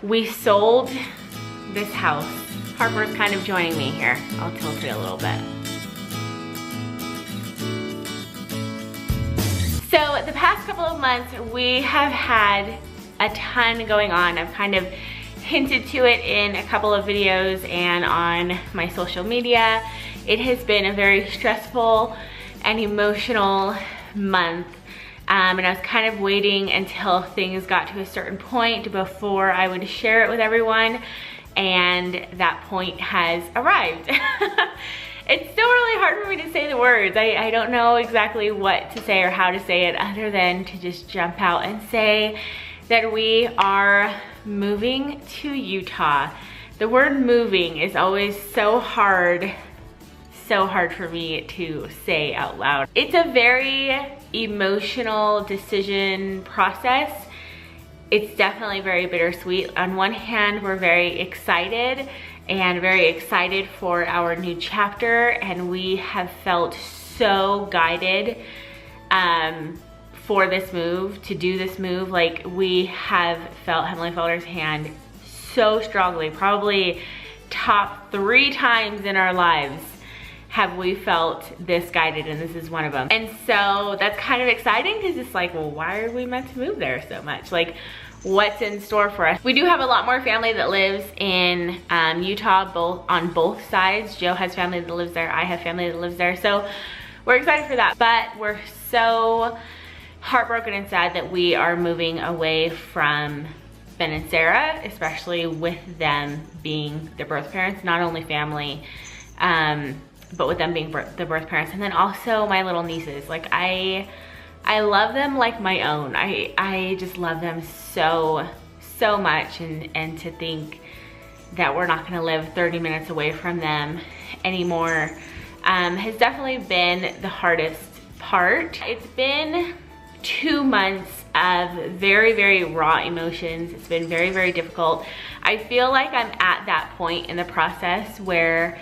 We sold this house. Harper's kind of joining me here. I'll tilt it a little bit. So the past couple of months, we have had a ton going on. I've kind of hinted to it in a couple of videos and on my social media. It has been a very stressful and emotional month. And I was kind of waiting until things got to a certain point before I would share it with everyone, and that point has arrived. It's still really hard for me to say the words. I don't know exactly what to say or how to say it other than to just jump out and say that we are moving to Utah. The word moving is always so hard for me to say out loud. It's a very emotional decision process. It's definitely very bittersweet. On one hand, we're very excited for our new chapter, and we have felt so guided for this move, to do this move. Like, we have felt Heavenly Father's hand so strongly, probably top 3 times in our lives have we felt this guided, and this is one of them. And so that's kind of exciting, because it's like, well, why are we meant to move there so much? Like, what's in store for us? We do have a lot more family that lives in Utah, on both sides. Joe has family that lives there, I have family that lives there, so we're excited for that. But we're so heartbroken and sad that we are moving away from Ben and Sarah, especially with them being the birth parents, not only family, but with them being the birth parents. And then also my little nieces. Like, I love them like my own. I just love them so much, and to think that we're not gonna live 30 minutes away from them anymore has definitely been the hardest part. It's been 2 months of very raw emotions. It's been very difficult. I feel like I'm at that point in the process where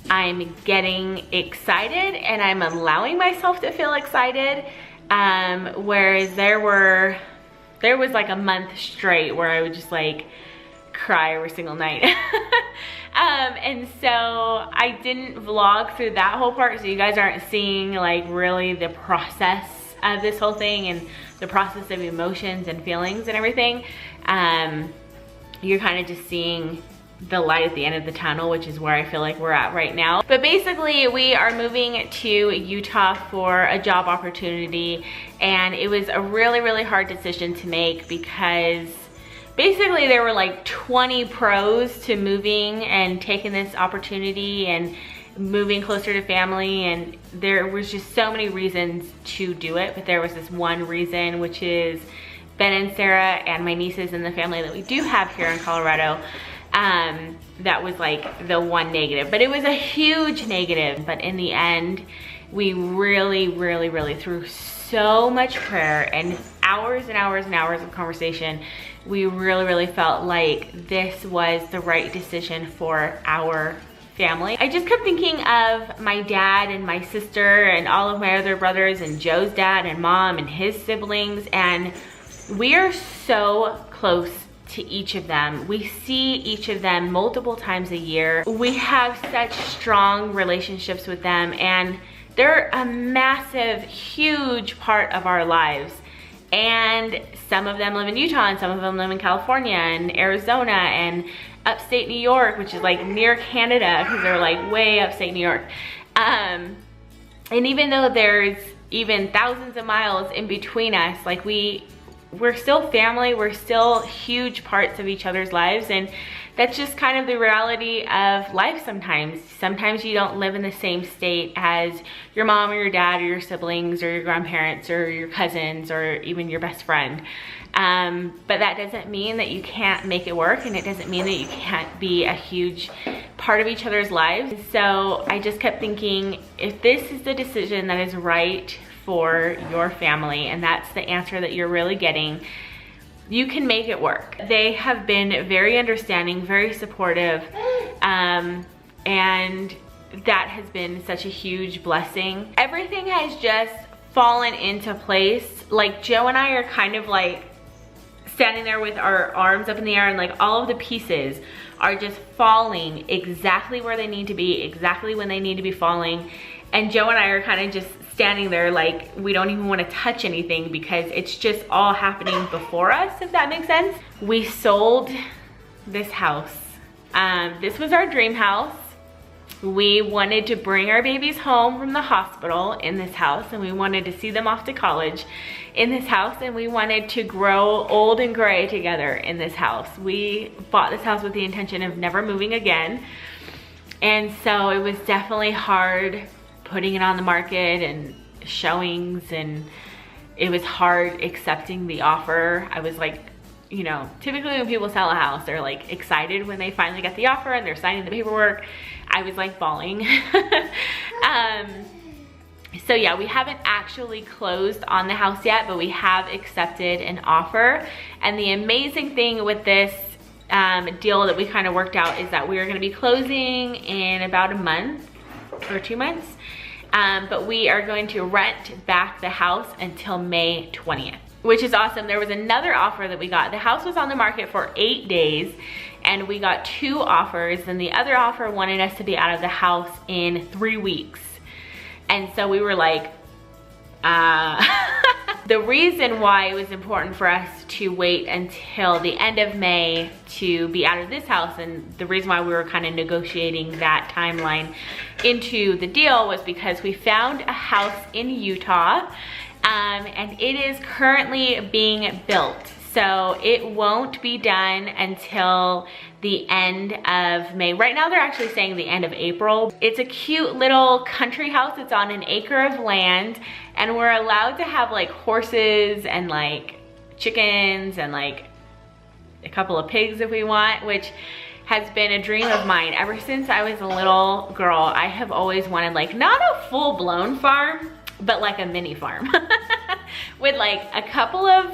I'm getting excited and I'm allowing myself to feel excited, whereas there was like a month straight where I would just like cry every single night. And so I didn't vlog through that whole part, so you guys aren't seeing like really the process of this whole thing and the process of emotions and feelings and everything. You're kind of just seeing the light at the end of the tunnel, which is where I feel like we're at right now. But basically, we are moving to Utah for a job opportunity, and it was a really hard decision to make, because basically there were like 20 pros to moving and taking this opportunity and moving closer to family, and there was just so many reasons to do it. But there was this one reason, which is Ben and Sarah and my nieces and the family that we do have here in Colorado. That was like the one negative, but it was a huge negative. But in the end, we really through so much prayer and hours of conversation, we really felt like this was the right decision for our family. I just kept thinking of my dad and my sister and all of my other brothers and Joe's dad and mom and his siblings, and we are so close to each of them. We see each of them multiple times a year. We have such strong relationships with them, and they're a massive, huge part of our lives. And some of them live in Utah, and some of them live in California and Arizona and upstate New York, which is like near Canada, because they're like way upstate New York. And even though there's even thousands of miles in between us, like we're still family, we're still huge parts of each other's lives, and that's just kind of the reality of life sometimes. Sometimes you don't live in the same state as your mom or your dad or your siblings or your grandparents or your cousins or even your best friend. But that doesn't mean that you can't make it work, and it doesn't mean that you can't be a huge part of each other's lives. So I just kept thinking, if this is the decision that is right for your family, and that's the answer that you're really getting, you can make it work. They have been very understanding, very supportive, and that has been such a huge blessing. Everything has just fallen into place. Like, Joe and I are kind of like standing there with our arms up in the air, and like all of the pieces are just falling exactly where they need to be, exactly when they need to be falling. And Joe and I are kind of just standing there like we don't even want to touch anything because it's just all happening before us, if that makes sense. We sold this house. This was our dream house. We wanted to bring our babies home from the hospital in this house, and we wanted to see them off to college in this house, and we wanted to grow old and gray together in this house. We bought this house with the intention of never moving again. And so it was definitely hard putting it on the market and showings, and it was hard accepting the offer. I was like, you know, typically when people sell a house, they're like excited when they finally get the offer and they're signing the paperwork. I was like bawling. So yeah, we haven't actually closed on the house yet, but we have accepted an offer. And the amazing thing with this deal that we kind of worked out is that we are gonna be closing in about a month or 2 months. But we are going to rent back the house until May 20th, which is awesome. There was another offer that we got. The house was on the market for 8 days, and we got 2 offers, and the other offer wanted us to be out of the house in 3 weeks. And so we were like, The reason why it was important for us to wait until the end of May to be out of this house, and the reason why we were kind of negotiating that timeline into the deal, was because we found a house in Utah, and it is currently being built. So it won't be done until the end of May. Right now they're actually saying the end of April. It's a cute little country house. It's on an acre of land, and we're allowed to have like horses and like chickens and like a couple of pigs if we want, which has been a dream of mine ever since I was a little girl. I have always wanted like not a full-blown farm, but like a mini farm with like a couple of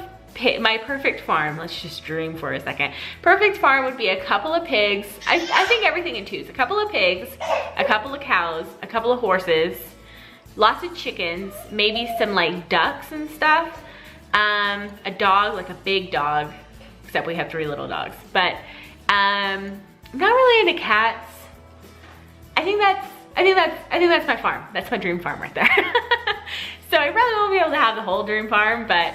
my perfect farm, let's just dream for a second. Perfect farm would be a couple of pigs. I think everything in twos. A couple of pigs, a couple of cows, a couple of horses, lots of chickens, maybe some like ducks and stuff. A dog, like a big dog, except we have 3 little dogs. But I'm not really into cats. I think that's my farm. That's my dream farm right there. So I probably won't be able to have the whole dream farm, but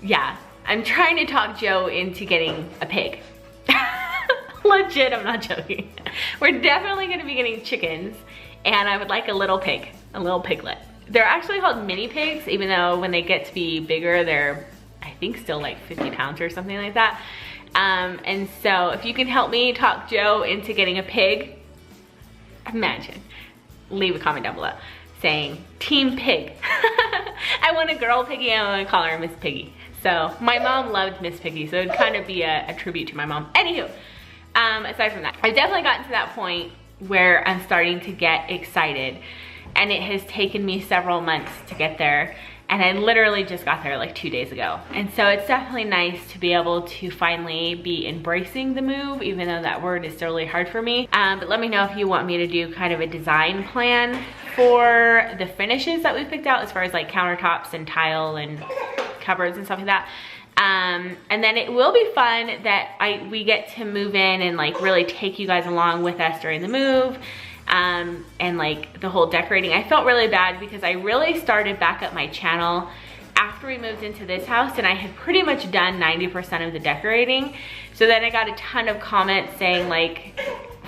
yeah, I'm trying to talk Joe into getting a pig. Legit, I'm not joking. We're definitely gonna be getting chickens, and I would like a little pig, a little piglet. They're actually called mini pigs, even though when they get to be bigger, they're, I think, still like 50 pounds or something like that. And so if you can help me talk Joe into getting a pig, imagine, leave a comment down below saying Team Pig. I want a girl piggy, I want to call her Miss Piggy. So my mom loved Miss Piggy, so it'd kind of be a tribute to my mom. Anywho, aside from that, I've definitely gotten to that point where I'm starting to get excited, and it has taken me several months to get there. And I literally just got there like 2 days ago. And so it's definitely nice to be able to finally be embracing the move, even though that word is still really hard for me. But let me know if you want me to do kind of a design plan for the finishes that we picked out, as far as like countertops and tile and cupboards and stuff like that. And then it will be fun that we get to move in and like really take you guys along with us during the move. And like the whole decorating. I felt really bad because I really started back up my channel after we moved into this house, and I had pretty much done 90% of the decorating. So then I got a ton of comments saying like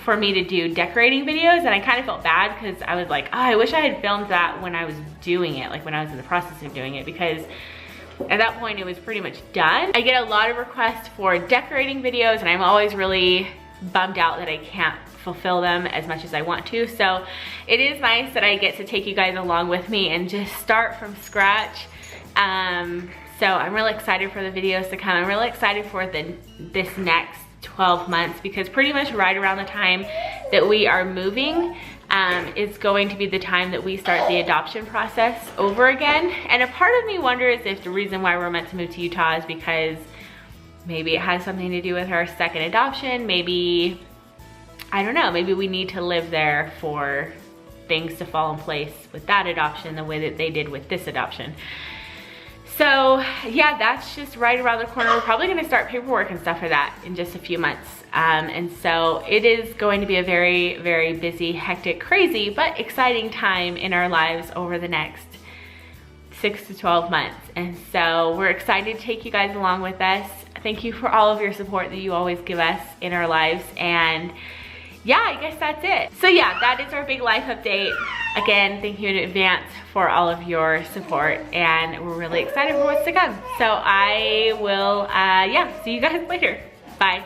for me to do decorating videos, and I kind of felt bad because I was like, oh, I wish I had filmed that when I was doing it, like when I was in the process of doing it, because at that point it was pretty much done. I get a lot of requests for decorating videos, and I'm always really bummed out that I can't fulfill them as much as I want to. So it is nice that I get to take you guys along with me and just start from scratch. So I'm really excited for the videos to come. I'm really excited for this next 12 months, because pretty much right around the time that we are moving is going to be the time that we start the adoption process over again. And a part of me wonders if the reason why we're meant to move to Utah is because maybe it has something to do with our second adoption. Maybe, I don't know, maybe we need to live there for things to fall in place with that adoption the way that they did with this adoption. So yeah, that's just right around the corner. We're probably gonna start paperwork and stuff for that in just a few months. And so it is going to be a very, very busy, hectic, crazy, but exciting time in our lives over the next 6 to 12 months. And so we're excited to take you guys along with us. Thank you for all of your support that you always give us in our lives. And yeah, I guess that's it. So yeah, that is our big life update. Again, thank you in advance for all of your support, and we're really excited for what's to come. So I will, yeah, see you guys later. Bye.